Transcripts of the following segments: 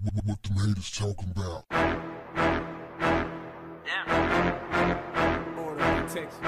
What them haters talking about? Yeah. Order and protection.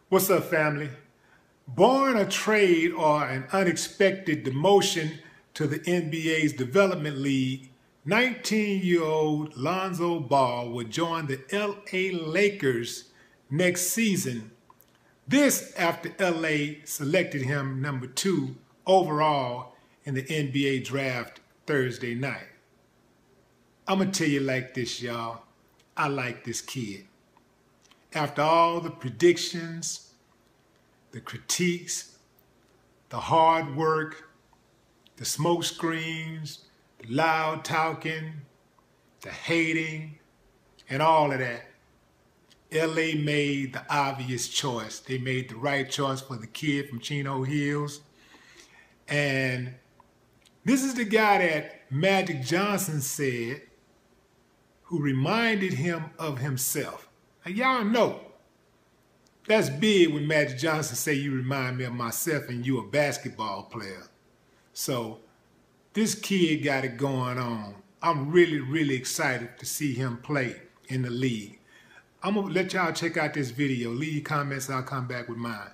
What's up, family? Barring a trade or an unexpected demotion to the NBA's Development League, 19-year-old Lonzo Ball will join the LA Lakers next season. This after LA selected him number 2 overall in the NBA draft Thursday night. I'm going to tell you like this, y'all. I like this kid. After all the predictions, the critiques, the hard work, the smoke screens, the loud talking, the hating, and all of that, LA made the obvious choice. They made the right choice for the kid from Chino Hills. And this is the guy that Magic Johnson said, who reminded him of himself. Now, y'all know, that's big when Magic Johnson say, "You remind me of myself," and you a basketball player. So this kid got it going on. I'm really excited to see him play in the league. I'm going to let y'all check out this video. Leave your comments, I'll come back with mine.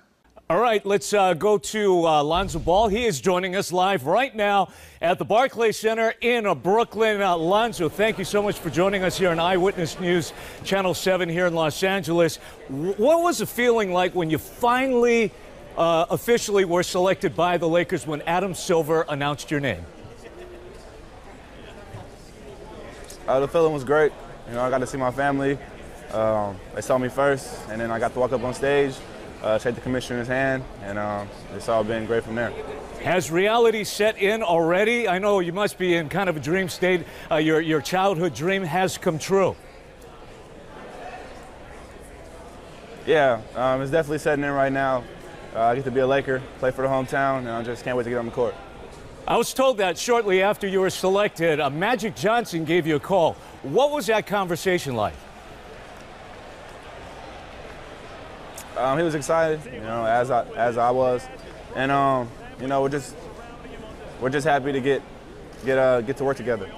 All right, let's go to Lonzo Ball. He is joining us live right now at the Barclays Center in Brooklyn. Lonzo, thank you so much for joining us here on Eyewitness News, Channel 7 here in Los Angeles. What was the feeling like when you finally officially were selected by the Lakers when Adam Silver announced your name? The feeling was great. You know, I got to see my family. They saw me first, and then I got to walk up on stage, shake the commissioner's hand, and it's all been great from there. Has reality set in already? I know you must be in kind of a dream state. Your childhood dream has come true. Yeah, it's definitely setting in right now. I get to be a Laker, play for the hometown, and I just can't wait to get on the court. I was told that shortly after you were selected, Magic Johnson gave you a call. What was that conversation like? He was excited, you know, as I was, and you know, we're just happy to get to work together.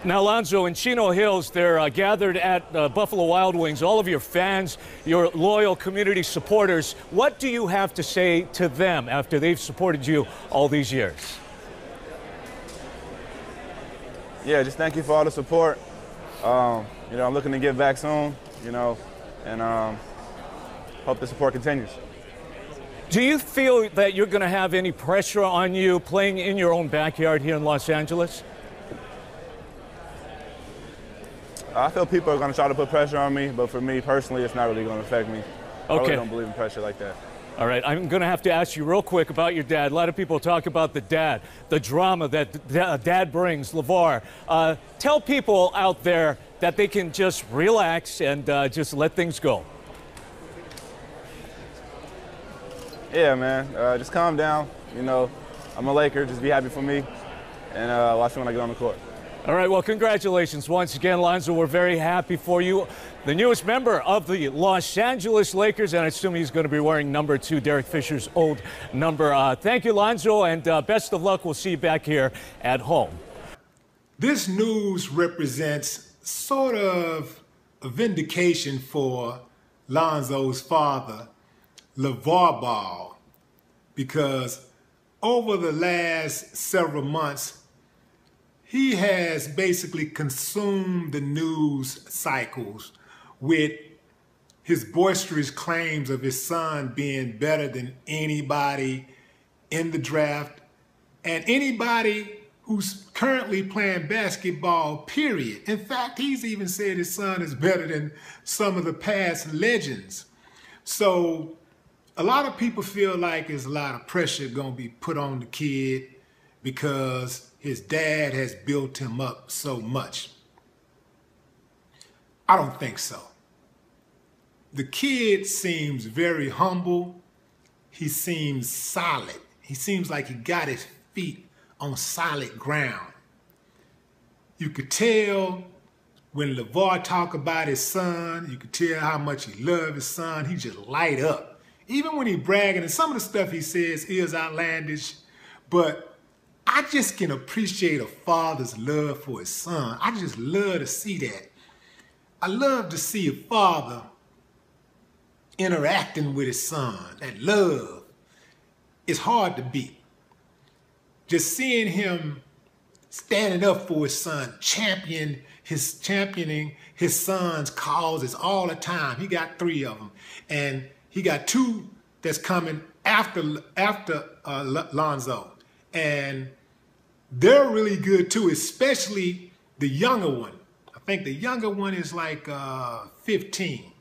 Now, Lonzo, in Chino Hills, they're gathered at Buffalo Wild Wings. All of your fans, your loyal community supporters. What do you have to say to them after they've supported you all these years? Yeah, just thank you for all the support. You know, I'm looking to give back soon. You know, and hope the support continues. Do you feel that you're going to have any pressure on you playing in your own backyard here in Los Angeles? I feel people are going to try to put pressure on me, but for me personally, it's not really going to affect me. Okay. I really don't believe in pressure like that. All right, I'm going to have to ask you real quick about your dad. A lot of people talk about the dad, the drama that dad brings, Lavar. Tell people out there that they can just relax and just let things go. Yeah, man, just calm down. You know, I'm a Laker. Just be happy for me, and watch me when I get on the court. All right, well, congratulations once again, Lonzo. We're very happy for you. The newest member of the Los Angeles Lakers, and I assume he's going to be wearing number 2, Derek Fisher's old number. Thank you, Lonzo, and best of luck. We'll see you back here at home. This news represents sort of a vindication for Lonzo's father, Lavar Ball, because over the last several months, he has basically consumed the news cycles with his boisterous claims of his son being better than anybody in the draft and anybody who's currently playing basketball, period. In fact, he's even said his son is better than some of the past legends. So a lot of people feel like there's a lot of pressure going to be put on the kid because his dad has built him up so much. I don't think so. The kid seems very humble. He seems solid. He seems like he got his feet on solid ground. You could tell when Lavar talk about his son, you could tell how much he loved his son. He just light up even when he bragging, and some of the stuff he says is outlandish, but I just can appreciate a father's love for his son. I just love to see that. I love to see a father interacting with his son. That love is hard to beat. Just seeing him standing up for his son, championing his son's causes all the time. He got 3 of them, and he got 2 that's coming after Lonzo, and they're really good too, especially the younger one. I think the younger one is like 15,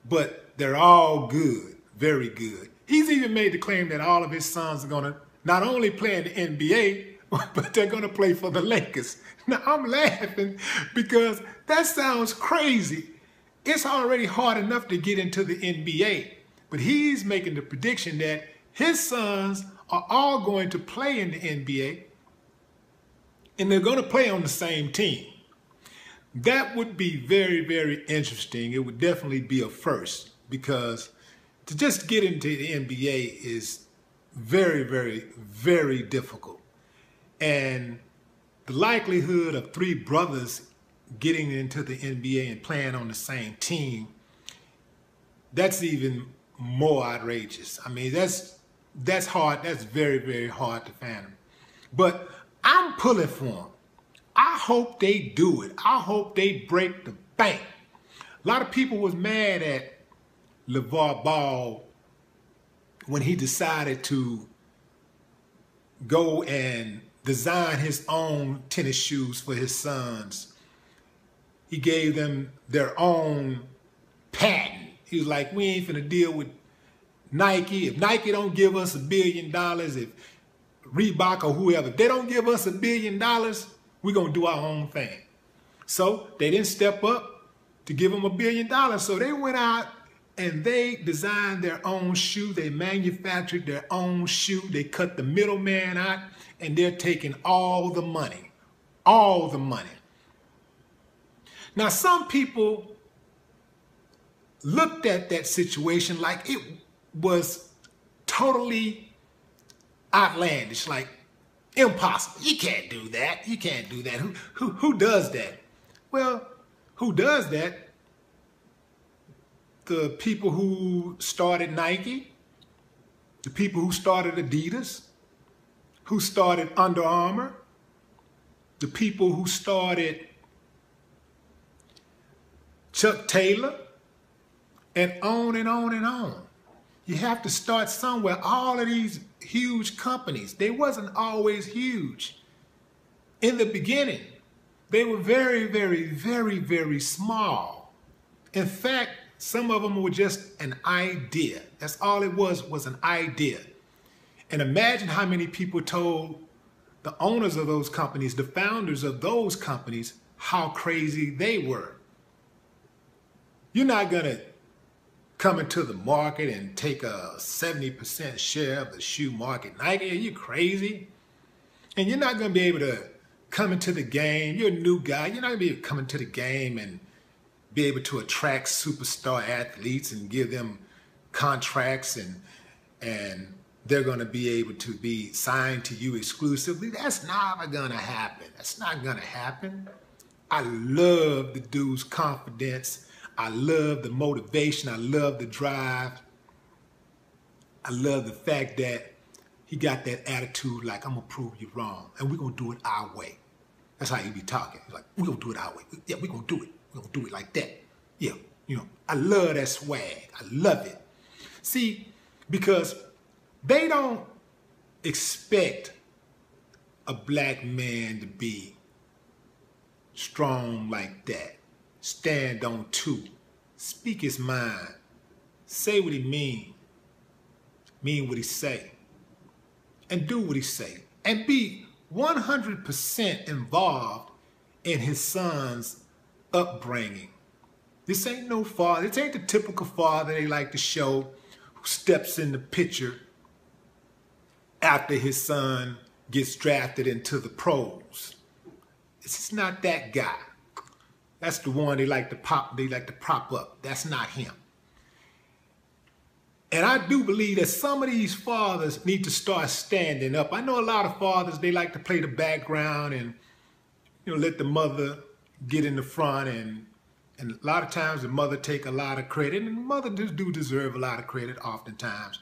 but they're all good, very good. He's even made the claim that all of his sons are gonna not only play in the NBA, but they're gonna play for the Lakers. Now I'm laughing because that sounds crazy. It's already hard enough to get into the NBA, but he's making the prediction that his sons are all going to play in the NBA, and they're going to play on the same team. That would be very, very interesting. It would definitely be a first, because to just get into the NBA is very, very, very difficult. And the likelihood of 3 brothers getting into the NBA and playing on the same team, that's even more outrageous. I mean, that's hard. That's very, very hard to fathom. But I'm pulling for them. I hope they do it. I hope they break the bank. A lot of people was mad at Lavar Ball when he decided to go and design his own tennis shoes for his sons. He gave them their own patent. He was like, we ain't finna deal with Nike. If Nike don't give us $1 billion, if Reebok or whoever, if they don't give us $1 billion, we're gonna do our own thing. So they didn't step up to give them $1 billion. So they went out and they designed their own shoe. They manufactured their own shoe. They cut the middleman out, and they're taking all the money. All the money. Now, some people looked at that situation like it was totally outlandish, like impossible. You can't do that. You can't do that. Who does that? Well, who does that? The people who started Nike, the people who started Adidas, who started Under Armour, the people who started Chuck Taylor, and on and on and on. You have to start somewhere. All of these huge companies, they wasn't always huge. In the beginning, they were very, very, very, very small. In fact, some of them were just an idea. That's all it was an idea. And imagine how many people told the owners of those companies, the founders of those companies, how crazy they were. You're not gonna come into the market and take a 70% share of the shoe market. Nike, are you crazy? And you're not gonna be able to come into the game. You're a new guy. You're not gonna be able to come into the game and be able to attract superstar athletes and give them contracts, and they're gonna be able to be signed to you exclusively. That's never gonna happen. That's not gonna happen. I love the dude's confidence. I love the motivation. I love the drive. I love the fact that he got that attitude like, I'm gonna prove you wrong, and we're gonna do it our way. That's how he be talking. He's like, we're gonna do it our way. Yeah, we're gonna do it. We're gonna do it like that. Yeah, you know, I love that swag. I love it. See, because they don't expect a black man to be strong like that. Stand on 2, speak his mind, say what he mean what he say, and do what he say, and be 100% involved in his son's upbringing. This ain't no father. This ain't the typical father they like to show who steps in the picture after his son gets drafted into the pros. This is not that guy. That's the one they like to prop up. That's not him. And I do believe that some of these fathers need to start standing up. I know a lot of fathers, they like to play the background and, let the mother get in the front. And a lot of times the mother take a lot of credit, and the mother do deserve a lot of credit oftentimes.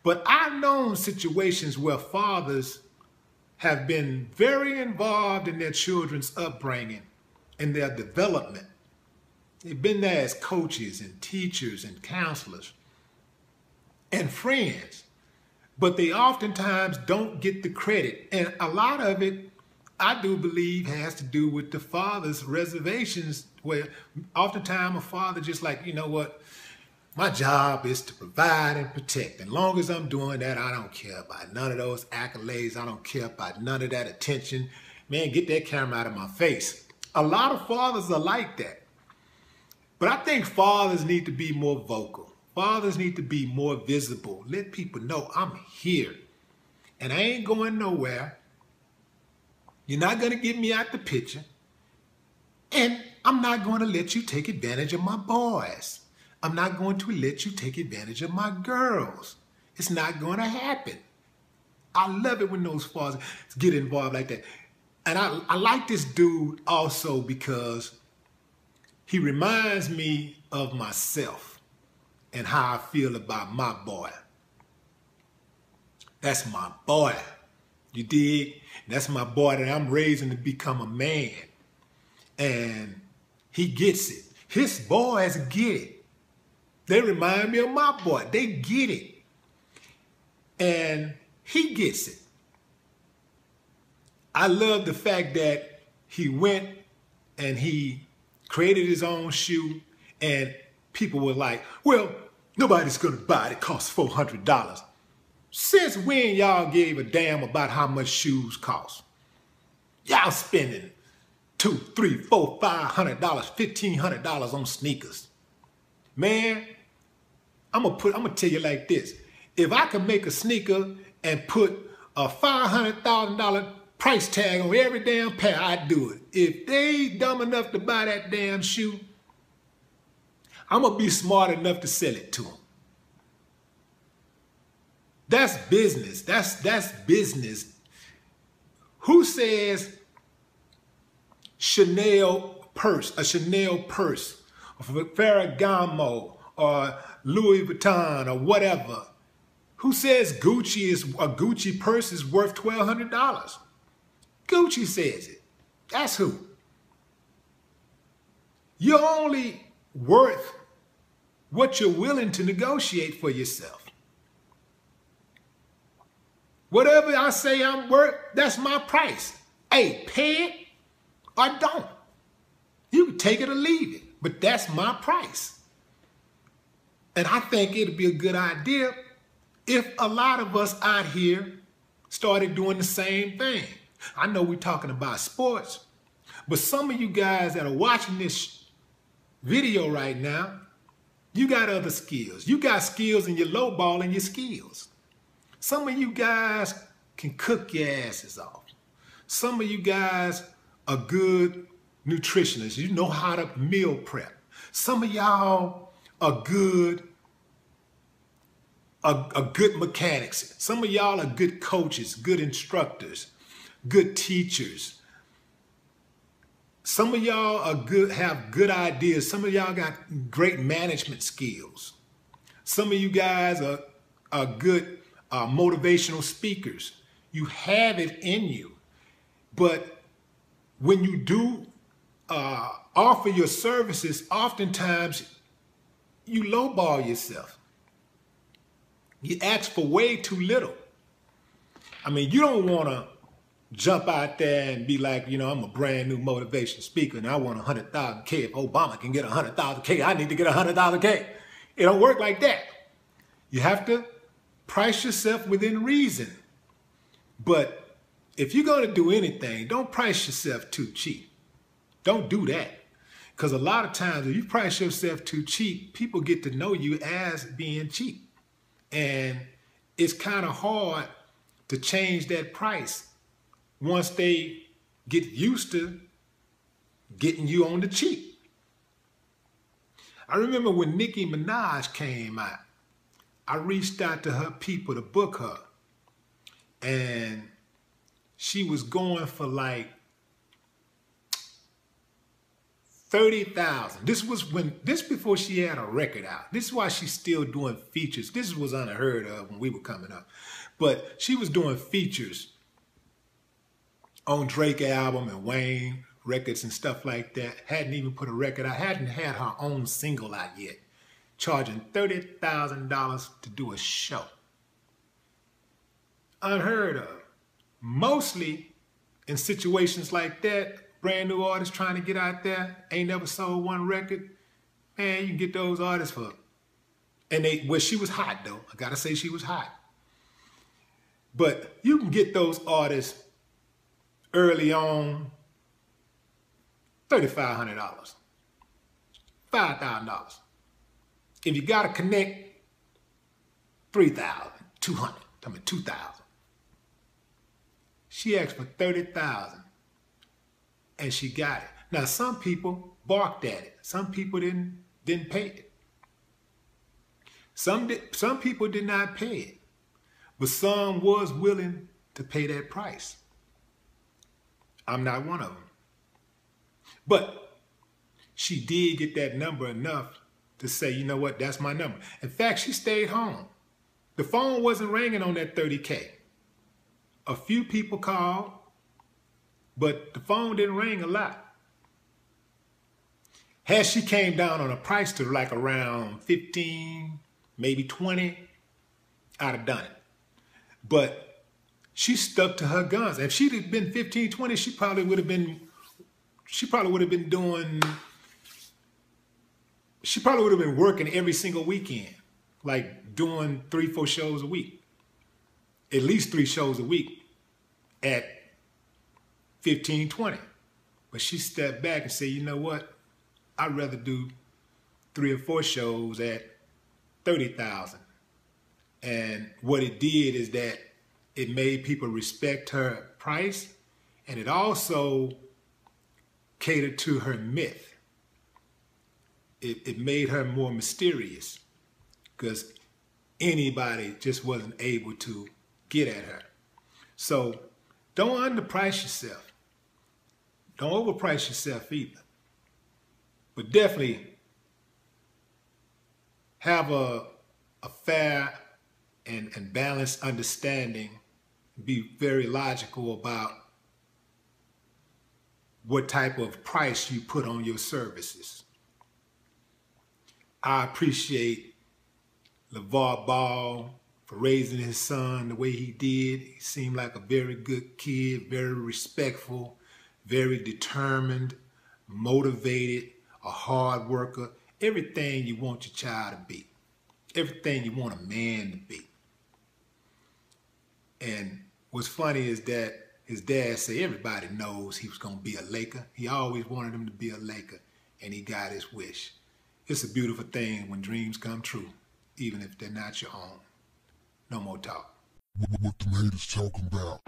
But I've known situations where fathers have been very involved in their children's upbringing and their development. They've been there as coaches and teachers and counselors and friends, but they oftentimes don't get the credit. And a lot of it, I do believe, has to do with the father's reservations, where oftentimes a father just like, you know what, my job is to provide and protect. And as long as I'm doing that, I don't care about none of those accolades. I don't care about none of that attention. Man, get that camera out of my face. A lot of fathers are like that. But I think fathers need to be more vocal. Fathers need to be more visible. Let people know I'm here and I ain't going nowhere. You're not going to get me out the picture. And I'm not going to let you take advantage of my boys. I'm not going to let you take advantage of my girls. It's not going to happen. I love it when those fathers get involved like that. And I like this dude also because he reminds me of myself and how I feel about my boy. That's my boy. You dig? That's my boy that I'm raising to become a man. And he gets it. His boys get it. They remind me of my boy. They get it. And he gets it. I love the fact that he went and he created his own shoe, and people were like, well, nobody's going to buy it. It costs $400. Since when y'all gave a damn about how much shoes cost? Y'all spending $200, $300, $400, $500, $1,500 on sneakers. Man, I'm gonna tell you like this. If I could make a sneaker and put a $500,000 price tag on every damn pair, I'd do it. If they dumb enough to buy that damn shoe, I'm gonna be smart enough to sell it to them. That's business. That's business. Who says Chanel purse, a Ferragamo, or Louis Vuitton, or whatever? Who says a Gucci purse is worth $1,200? Gucci says it. That's who. You're only worth what you're willing to negotiate for yourself. Whatever I say I'm worth, that's my price. Hey, pay it or don't. You can take it or leave it, but that's my price. And I think it'd be a good idea if a lot of us out here started doing the same thing. I know we're talking about sports, but some of you guys that are watching this video right now, you got other skills. You got skills and you're lowballing your skills. Some of you guys can cook your asses off. Some of you guys are good nutritionists. You know how to meal prep. Some of y'all are good mechanics. Some of y'all are good coaches, good instructors, good teachers. Some of y'all are have good ideas. Some of y'all got great management skills. Some of you guys are good motivational speakers. You have it in you. But when you do offer your services, oftentimes you lowball yourself. You ask for way too little. I mean, you don't want to jump out there and be like, you know, I'm a brand new motivation speaker and I want 100,000 K. If Obama can get 100,000 K, I need to get 100,000 K. It don't work like that. You have to price yourself within reason. But if you're going to do anything, don't price yourself too cheap. Don't do that. Because a lot of times if you price yourself too cheap, people get to know you as being cheap. And it's kind of hard to change that price once they get used to getting you on the cheap. I remember when Nicki Minaj came out, I reached out to her people to book her. And she was going for like 30,000. This before she had a record out. This is why she's still doing features. This was unheard of when we were coming up. But she was doing features on Drake album and Wayne records and stuff like that. Hadn't even put a record out. Hadn't had her own single out yet. Charging $30,000 to do a show. Unheard of. Mostly in situations like that, brand new artists trying to get out there, ain't never sold one record, man, you can get those artists for. And she was hot though. I gotta say she was hot. But you can get those artists early on, $3,500, $5,000. If you gotta connect, $3,200, $2,000. She asked for $30,000 and she got it. Now some people balked at it. Some people didn't pay it. Some people did not pay it. But some was willing to pay that price. I'm not one of them. But she did get that number enough to say, you know what, that's my number. In fact, she stayed home. The phone wasn't ringing on that 30K. A few people called, but the phone didn't ring a lot. Had she came down on a price to like around 15, maybe 20, I'd have done it. But she stuck to her guns. If she'd have been 15, 20, she probably would have been working every single weekend, like doing 3-4 shows a week. At least 3 shows a week at 15, 20. But she stepped back and said, you know what? I'd rather do 3 or 4 shows at 30,000. And what it did is that it made people respect her price, and it also catered to her myth. It made her more mysterious because anybody just wasn't able to get at her. So don't underprice yourself. Don't overprice yourself either. But definitely have a fair and balanced understanding. Be very logical about what type of price you put on your services. I appreciate Lavar Ball for raising his son the way he did. He seemed like a very good kid, very respectful, very determined, motivated, a hard worker. Everything you want your child to be. Everything you want a man to be. And what's funny is that his dad said everybody knows he was going to be a Laker. He always wanted him to be a Laker, and he got his wish. It's a beautiful thing when dreams come true, even if they're not your own. No more talk. What the haters talking about?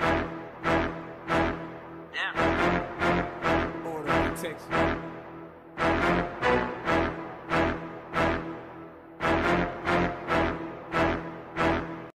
Order, protection.